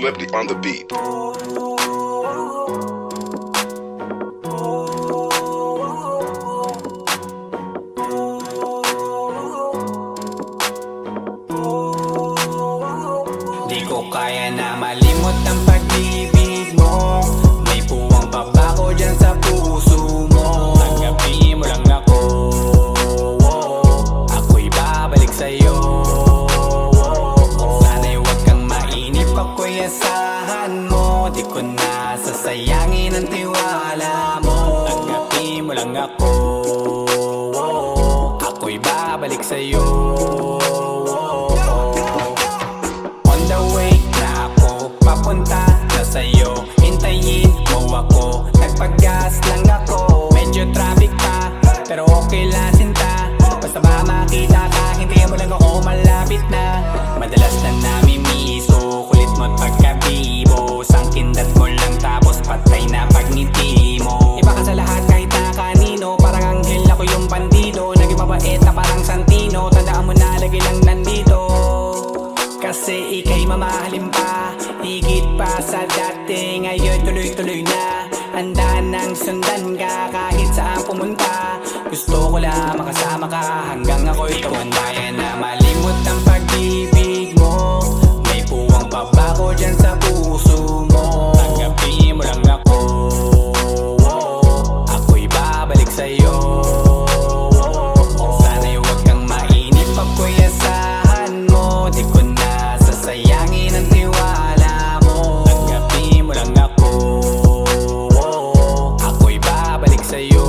Swifty on the beat. Di ko kaya na malimot ang pag-ibig mo. May puwang pa ba ko dyan sa puso mo? Tanggapin mo lang ako, ako'y babalik sa'yo. Sana'y huwag kang mainip, ako'y asahan mo. Di ko na sasayangin ang tiwala mo. Tanggapin mo lang ako, ako'y babalik sa'yo. Papunta na sa'yo, hintayin mo ako. Nagpag-gas lang ako, medyo traffic pa, pero okay lang sinta. Basta ba makita ka, hintayin mo lang ako, malapit na. Madalas na namimiso, kulit mo't pagkabibo. Sangkindat mo lang tapos patay na pagngiti mo. Iba ka sa lahat kahit na kanino, parang anghel ako yung bandido. Naging mabait na parang Santino, tandaan mo na lagi lang nandito. Kasi ika'y mamahalin pa, higit pa sa dati. Ngayon tuloy-tuloy na, handa nang sundan ka kahit saan pumunta. Gusto ko lang makasama ka hanggang ako'y tumanda. Kaya na malimot ang pag-ibig mo. May puwang pa ba ko dyan sa puso mo? Tanggapin mo lang ako, ako'y babalik sa'yo. Sana'y huwag kang mainip, ako'y asahan mo. Di ko na sasayangin ang tiwala mo. Tanggapin mo lang ako, ako'y babalik sa'yo.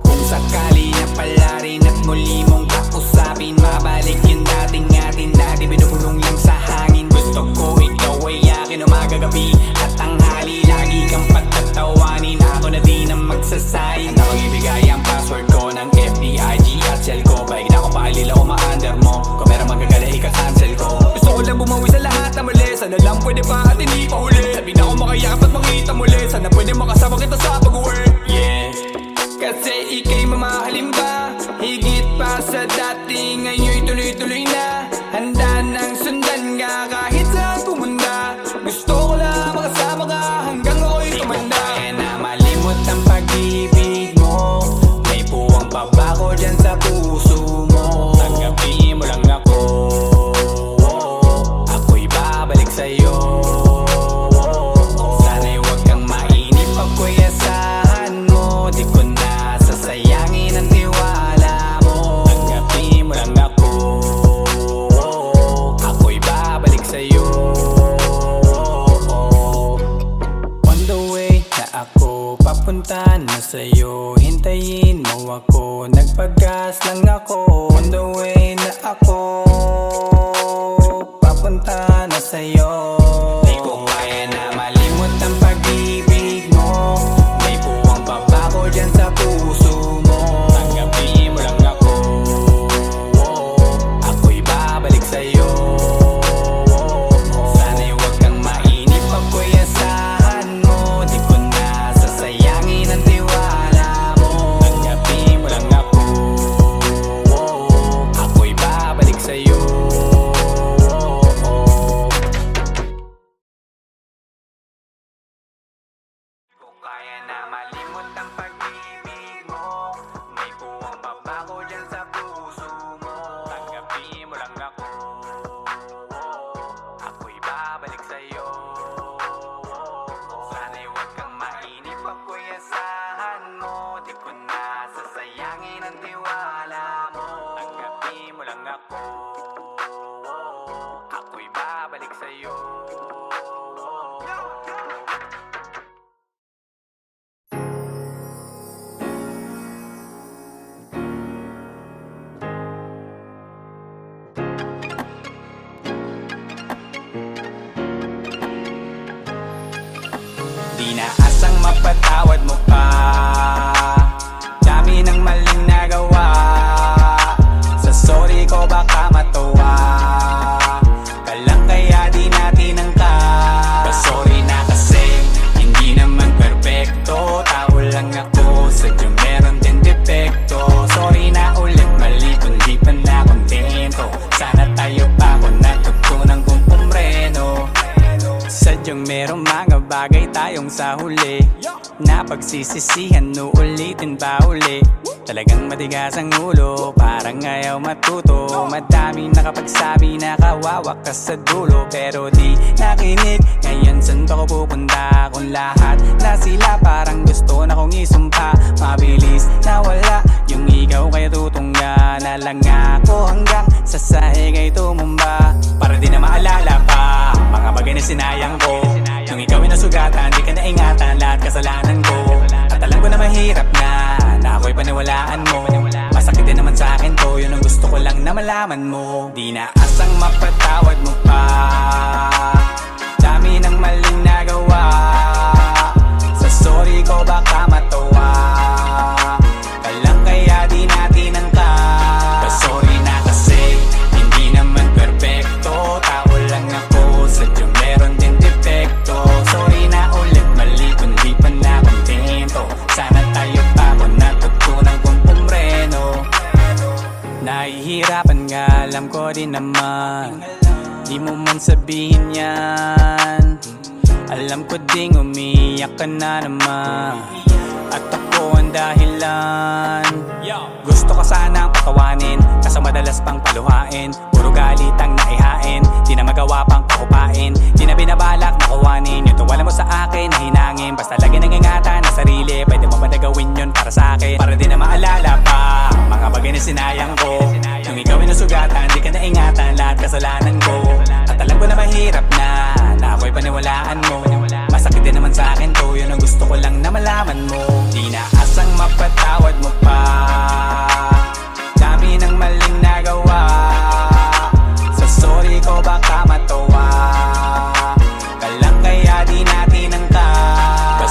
Kung sakali na pala rin at muli mong kausapin, mabalik yung dating atin, dati binubulong lang sa hangin. Gusto ko ikaw ay akin umaga-gabi at tanghali, lagi kang patatawanin. Ako na din ang magsasayin na mag-ibigay ang password ko ng FB, IG at cell ko. Baig na ako paalila o ma-under mo, kung meron magagala ika-cancel ko. Gusto ko lang bumawi sa lahat na mali, sana lang pwede pa at hindi pa huli. Sabi na ako makayakap at makita muli, sana pwede makasama kita sa pag-work. Yes, kasi ika'y mamahalin ba, higit pa sa dati. Ngayon'y tuloy-tuloy na, handa nang sundan ka kahit saan pumunta. Gusto ko lang makasama ka hanggang ako'y tumanda. Di ko kaya na malimot ang pag-ibig mo. May puwang pa ba ko dyan sa puso mo? Tanggapin mo lang ako, ako'y babalik sa'yo. Sana'y huwag kang mainip, ako'y asahan mo. Di ko na sasayangin ang tiwala mo. Tanggapin mo lang ako, ako'y babalik sa'yo. On the way na ako, papunta na sa'yo, hintayin mo ako. Nagpag-gas lang ako. On the way na ako, papunta na sa'yo. Di ko kaya na malimot ang pag-ibig mo. May puwang pa ba ko dyan sa puso mo? Tanggapin mo lang ako, ako'y babalik sa'yo. Sana'y huwag kang mainip, ako'y asahan mo. Di ko na sasayangin ang tiwala mo. Tanggapin mo lang ako, ako'y babalik sa'yo. Di ko kaya na malimot ang pag-ibig mo. May puwang pa ba ko dyan sa puso mo? Tanggapin mo lang ako, ako'y babalik sa'yo. Sana'y huwag kang mainip, ako'y asahan mo. Di ko na sasayangin ang tiwala mo. Tanggapin mo lang ako, ako'y babalik sa'yo. Di na asang mapatawad mo pa, dami ng maling nagawa. Sa sorry ko baka matuwa ka lang, kaya di natin angka. Sorry na kasi hindi naman perfecto, tao lang ako, sadyang meron din depekto. Sorry na ulit, mali kundi pa na kontento. Sana tayo pa kung natutunan Sadyang merong mga bagay tayong sa huli na pagsisisihan, uulitin pa uli. Talagang matigas ang ulo, parang ayaw matuto. Madaming nakapagsabi na kawawa ka sa dulo, pero di nakinig. Ngayon saan ba ko pupunta kung lahat na sila parang gusto na kong isumpa? Mabilis na wala yung ikaw, kaya tutungga na lang ako hanggang sa sahig ay tumumba. Para di na maalala pa mga bagay na sinayang ko. Nung ikaw ay nasugatan, di ka naingatan lahat kasalanan ko. At alam ko na mahirap na ako'y paniwalaan mo. Masakit din naman sa akin to, yun ang gusto ko lang na malaman mo. Di na asang mapatawad mo pa, dami ng maling nagawa. Sa sorry ko baka matawa ka lang, kaya di natin angka. Sorry na kasi hindi naman perfecto, tao lang ako, sadyang meron din depekto. Sorry na ulit, mali kung di pa na kontento. Sana tayo pa kung natutunan kong pumreno. Nahihirapan nga, alam ko din naman, di mo man sabihin yan. Alam ko ding umiyak ka na naman, at ako ang dahilan. Gusto ka sanang patawanin, kaso madalas pang paluhain. Puro galit ang naihain, di na magawa pang pakupain. Di na binabalak na kuwanin yung tuwala mo sa akin na hinangin. Basta lagi nang ingatan na sarili, pwede mo ba na gawin yun para sa akin? Para di na maalala pa mga bagay na sinayang ko. Nung ikaw ay nasugatan, di ka naingatan lahat kasalanan ko. At alam ko na mahirap na ako'y paniwalaan mo. Masakit din naman sa akin to, yun ang gusto ko lang na malaman mo. Di na asang mapatawad mo pa, dami ng maling nagawa. Sa sorry ko baka matawa ka lang, kaya di natin angka.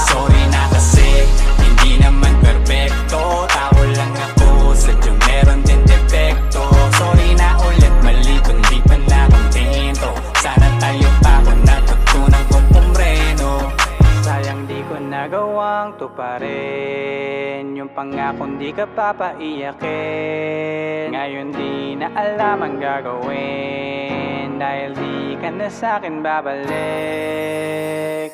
Sorry na kasi hindi naman perfecto, tao lang ako, sadyang meron din depekto. Sorry na ulit, mali kung di pa na kontento. Sana tayo pa kung natutunan kong pumreno. Sayang di ko nagawang tuparin yung pangakong di ka papaiyakin. Ngayon di na alam ang gagawin, dahil di ka na sa'kin babalik.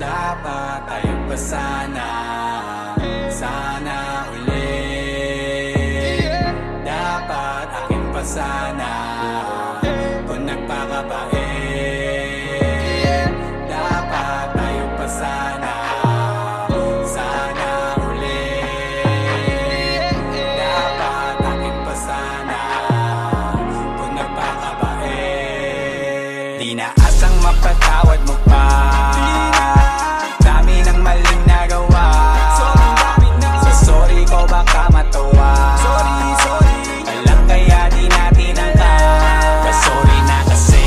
Dapat tayo pa sana ulit. Dapat akin pa sana kung nagpakabait. Dapat tayo pa sana ulit. Dapat akin pa sana kung nagpakabait. Di na asang mapatawad mo pa, dami ng maling nagawa. Sa sorry ko baka matawa ka lang, kaya di natin angka. Sorry na kasi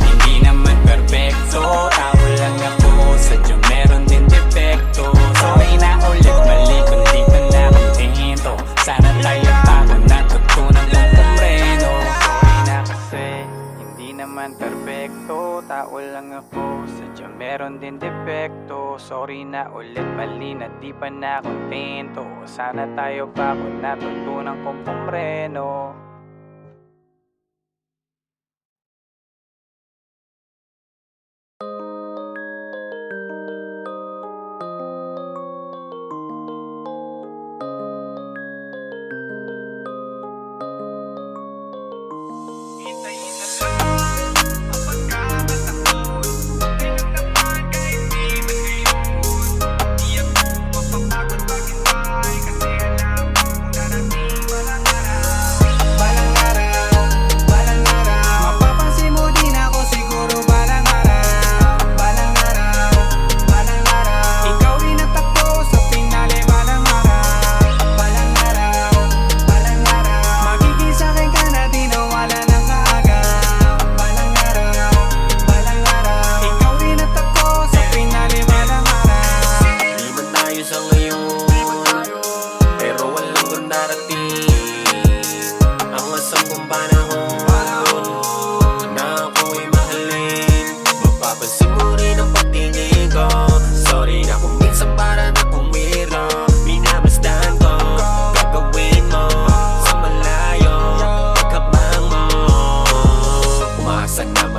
hindi naman perfecto, tao lang ako, sadyang meron din depekto. Sorry na ulit, mali kung di pa na kontento. Sana tayo pa kung natutunan kong pumreno. Sorry na kasi hindi naman perfecto, tao lang ako, sadyang meron din depekto. Sorry na ulit, mali na di pa na kontento. Sana tayo pa kung natutunan kong pumreno.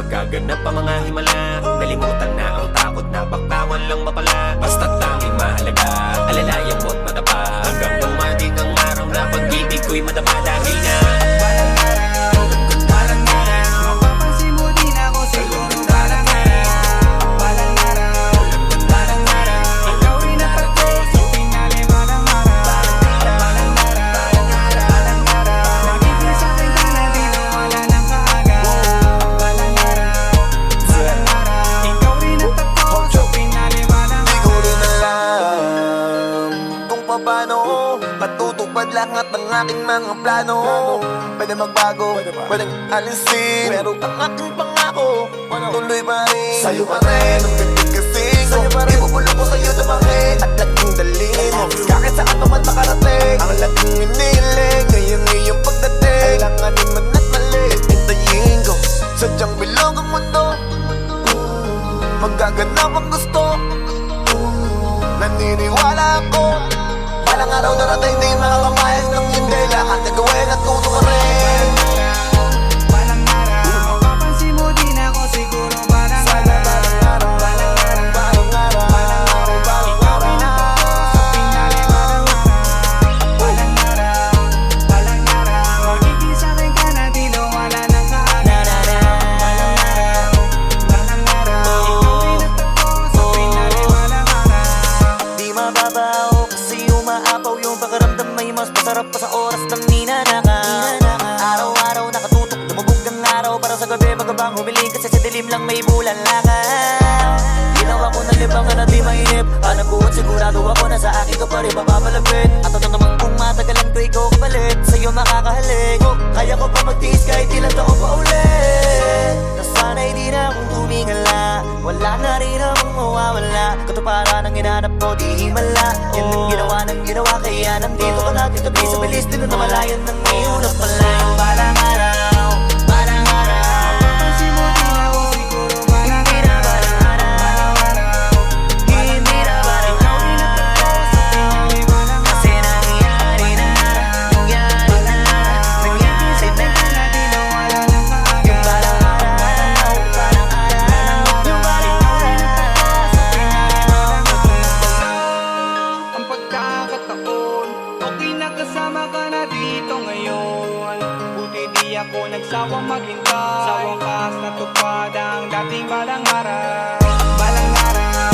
Gaganap ang mga himala, nalimutan na ang takot lang mapala. Basta tanging mahalaga, alalayan mo't matapa. Hanggang dumating ang araw na pag-ibig ko'y matapa. Dahil na Balang araw, balang araw, mapapansin mo din ako siguro. Balang araw, balang araw, balang araw, ikaw rin at ako sa pinali. Balang araw, balang araw, balang araw, magiging sa'kin ka na di na wala ng kaagaw. Balang araw, balang araw, ikaw rin at ako sa pinali. Balang Di ko rin araw. alam kung paano matutupad lahat ng aking mga plano. Pwede magbago, pwedeng alisin, pero ang aking pangako tuloy pa rin. Sa'yo pa rin, ang ganda kasing ibubulong ko sa'yo dumahin at laging dalhin mo kahit saan ka man makarating. Ang laging inihiling ngayong iyong pagdating. Kailanganin man at mali, hintayin ko sadyang bilog ang mundo. Magaganap ang gusto. Naniniwala ako balang araw darating di makakamayas ng hindi. Lahat na gawin at tuto ka rin. Balang araw, mapapansin mo din ako siguro. Balang araw, balang araw, balang araw, ikaw rin ako sa pinali. Balang araw, balang araw, magiging sa'kin ka na di na wala ng kaagaw. Balang araw, balang araw, ikaw rin at ako sa pinali. Balang araw. Di mababaw kasi umaapaw yung pakiramdam. May mas masarap pa sa oras ng ninanakaw. Araw-araw nakatutok, lumubog ang araw. Para sa gabi magabang humiling kasi sa dilim lang may bulan lakaw. Ginawa ko ng libangan na di mainip. Hanap buwan sigurado ako na sa akin ka pa rin mapapalapit. At ano naman kung matagalan ko ikaw kapalit, sa'yo makakahalik. Kaya ko pa magtiis kahit ilang taon pa ulit. Nasanay di na akong tumingala, wala na rin akong mawawala. Katuparan ang hinanap ko di himala. Yan ang ginawa ng ginawa, kaya nandito ka natin tabi sa bilis. Di na namalayan ng ngayon at pala. Balang araw, balang araw, Mapapansin mo din ako siguro. Balang hindi na balang araw, hindi na balang araw. Kasi nangyari na, nangyari na, nangyari na. Yung balang araw, balang araw, yung balang araw. Ang pagkakataon, okay na kasama ka na dito ngayon. Buti di ako nagsawang maghintay. Sa wakas natupad ang dating balang araw. Balang araw,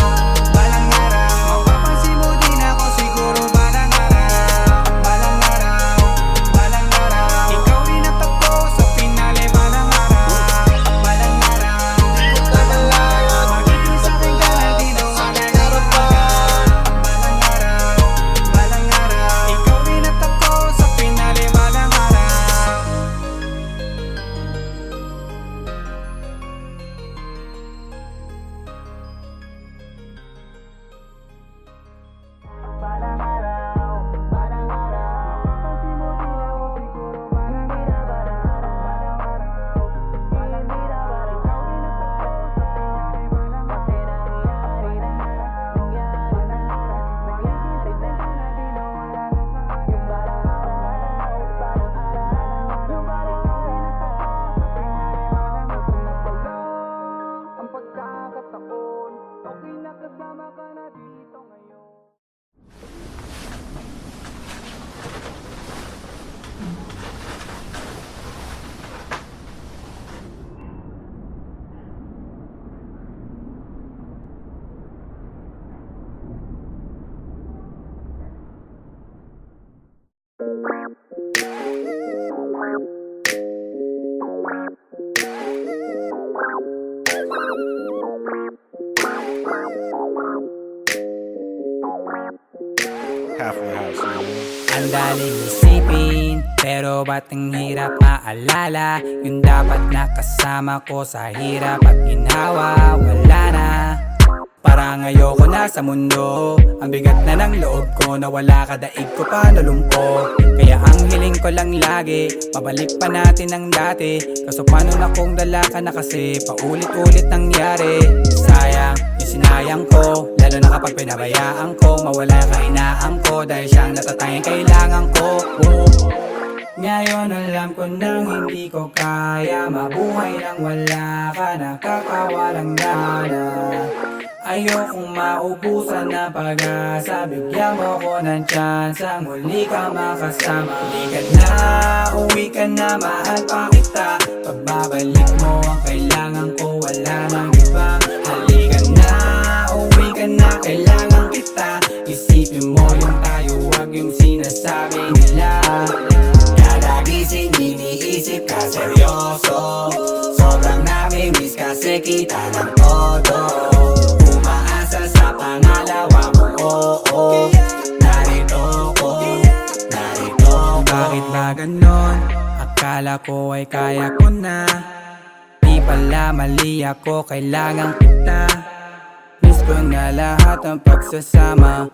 balang araw, mapapansin mo din ako siguro. Balang araw, balang araw, balang araw, ikaw rin at ako sa pinali. Balang araw, balang araw, magiging sa'kin ka na di na wala ng kaagaw. Balang araw, balang araw, ikaw rin at ako sa pinali. Balang araw. Balang araw, balang araw, mapapansin mo din ako siguro. Balang araw, balang araw, balang araw, ikaw rin at ako sa pinali. Balang araw, kasi nangyari na, nangyari na, nangyari na, di na wala ng kaagaw. Yung balang araw, balang araw, yung balang araw, sa pinali. Balang araw, ang pagkakataon, okay na kasama ka na dito ngayon. Ang daling isipin, pero ba't ang hirap maalala? Yung dapat nakasama ko sa hirap at ginhawa, wala na. Parang ayoko na sa mundo, ang bigat na ng loob ko, na wala ka daig ko pa nalumpo. Kaya ang hiling ko lang lagi, mabalik pa natin ang dati. Kaso paano na kung dala ka na kasi paulit-ulit nangyari. Sayang yung sinayang ko, lalo na kapag pinabayaan ko. Mawala ka inaan ko, dahil siyang natatanging kailangan ko. Ngayon alam ko nang hindi ko kaya mabuhay nang wala ka, nakakawalang gana. Ayokong maubusan ng pag-asa. Bigyan mo ko ng chance ang muli ka makasama. Halika na, uwi ka na, mahal pa kita. Pagbabalik mo ang kailangan ko, wala nang iba. Halika na, uwi ka na, kailangan kita. Isipin mo yung tayo, wag yung sinasabi nila. Kada gising iniisip ka seryoso. Sobrang nami-miss kasi kita ng todo. Umaasa sa pangalawa mo, oo. Narito ko, narito ko. Bakit ba ganon? Akala ko ay kaya ko na. Di pala mali ako, kailangan kita. Miss ko na lahat ng pagsasama.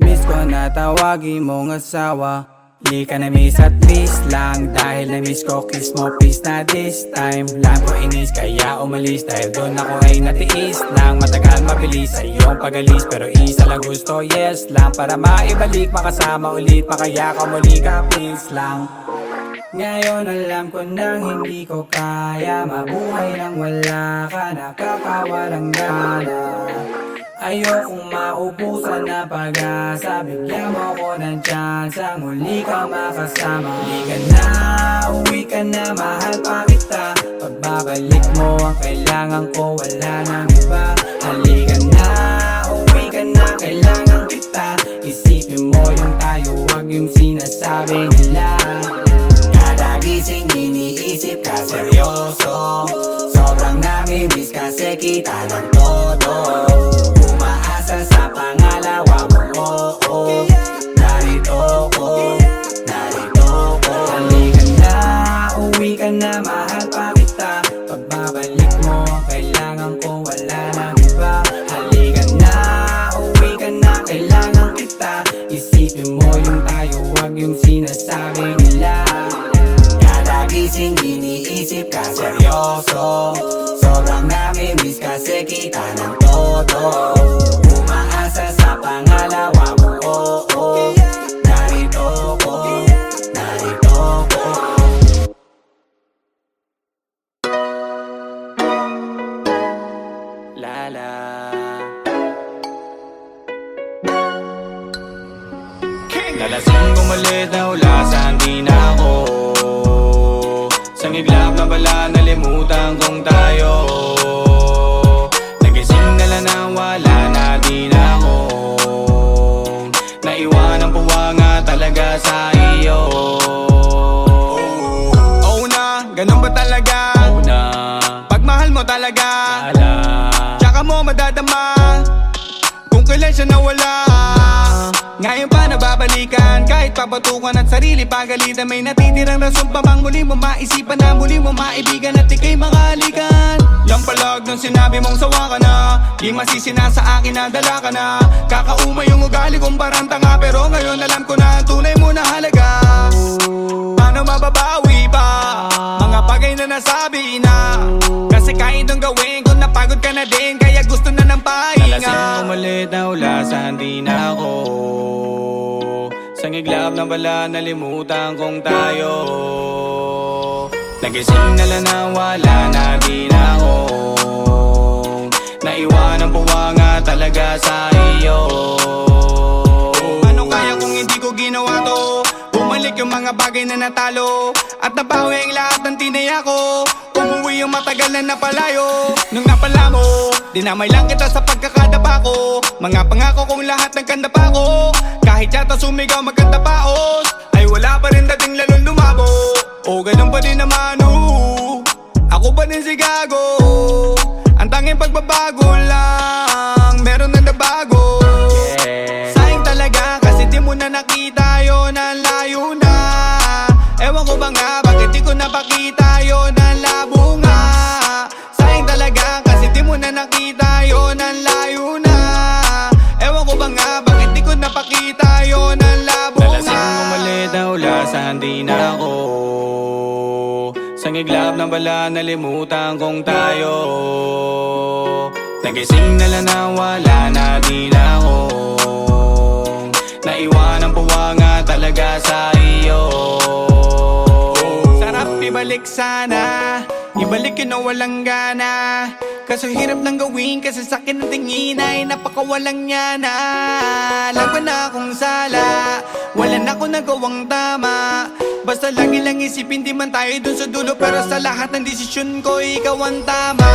Miss ko na tawagin mong asawa. Di ka na miss at miss lang. Dahil na miss ko kiss mo please na this time. Lang ko inis kaya umalis. Dahil doon ako ay natiis lang. Matagal mabilis sa iyong pag-alis. Pero isa lang gusto yes lang. Para maibalik makasama ulit. Makaya ka muli ka please lang. Ngayon alam ko nang hindi ko kaya mabuhay nang wala ka, nakakawalang gana. Ayokong maubusan ng pag-asa. Bigyan mo ko ng chance ang muli ka makasama. Halika na, uwi ka na, mahal pa kita. Pagbabalik mo ang kailangan ko, wala nang iba. Halika na, uwi ka na, kailangan kita. Isipin mo yung tayo, wag yung sinasabi nila. Kada gising iniisip ka seryoso. Sobrang nami-miss kasi kita ng todo. Umaasa sa pangalawa mo, oo. Narito ko, narito ko. Halika na, uwi ka na, mahal pa kita. Pagbabalik mo ang kailangan ko, wala nang iba. Halika na, uwi ka na, kailangan kita. Isipin mo yung tayo, wag yung sinasabi nila. Kada gising iniisip ka seryoso. Sobrang nami-miss kasi kita ng todo. Umaasa sa pangalawa mo, oo. Narito ko, narito ko. Lala. Nalasing kumalit na ulasan, di na ako. Sang iglap na bala, nalimutan kong tayo. Nagising na lang na wala na, di na ako. Naiwan ang puwanga talaga sa iyo. Oh na, ganun ba talaga? Oh na, pagmahal mo talaga. Wala, tsaka mo madadama kung kailan siya nawala. Ngayon pa nababalikan, kahit papatukan at sarili pagalitan. May natitirang rason pa bang muli mo maisipan na muli mo maibigan at ika'y makahalikan. Yang palag nung sinabi mong sawa ka na, di masisina sa akin na dala ka na. Kakaumay yung ugali kong parang tanga, pero ngayon alam ko na ang tunay mo na halaga. Paano mababawi pa mga bagay na nasabi na? Kasi kahit nung gawin ko napagod ka na din, kaya gusto na ng pahinga. Nalasing umalit na ulasan, di na ako. Sang iglap na bala, nalimutan kong tayo. Nagising na lang na wala na, di na ako. Naiwan ang puwanga talaga sa iyo. Ano kaya kung hindi ko ginawa to? Bumalik yung mga bagay na natalo at nabawi ang lahat ng tinaya ko. Umuwi yung matagal na napalayo. Nung napala mo, dinamay lang kita sa pagkakadapa ko. Mga pangako kong lahat ng kanda pa ko. Kahit yata sumigaw magkanta paos, ay wala pa rin dating lalong lumabo. O ganun pa din naman, ako pa din si Gago. Ang tanging pagbabago lang, meron na nabago. Sayang talaga kasi di mo na nakita yun, ang layo na. Ewan ko ba nga, bakit di ko napakita yun, ang labo nga. Sayang talaga kasi di mo na nakita yun, ang layo na. Ewan ko ba nga, bakit di ko napakita yun, ang labo nga. Nalasing umalit na ulasan, di na ako. Sang iglap na bala, nalimutan kong tayo. Nagising na lang na wala na, di na ako. Naiwan ang puwanga talaga sa iyo. Sarap ibalik sana, ibalik yun na walang gana. Kaso hirap lang gawin kasi sa'kin ang tingin ay napakawalang niya na. Laban na akong sala, wala na ako nagawang tama. Basta lagi lang isipin di man tayo dun sa dulo, pero sa lahat ng desisyon ko ikaw ang tama.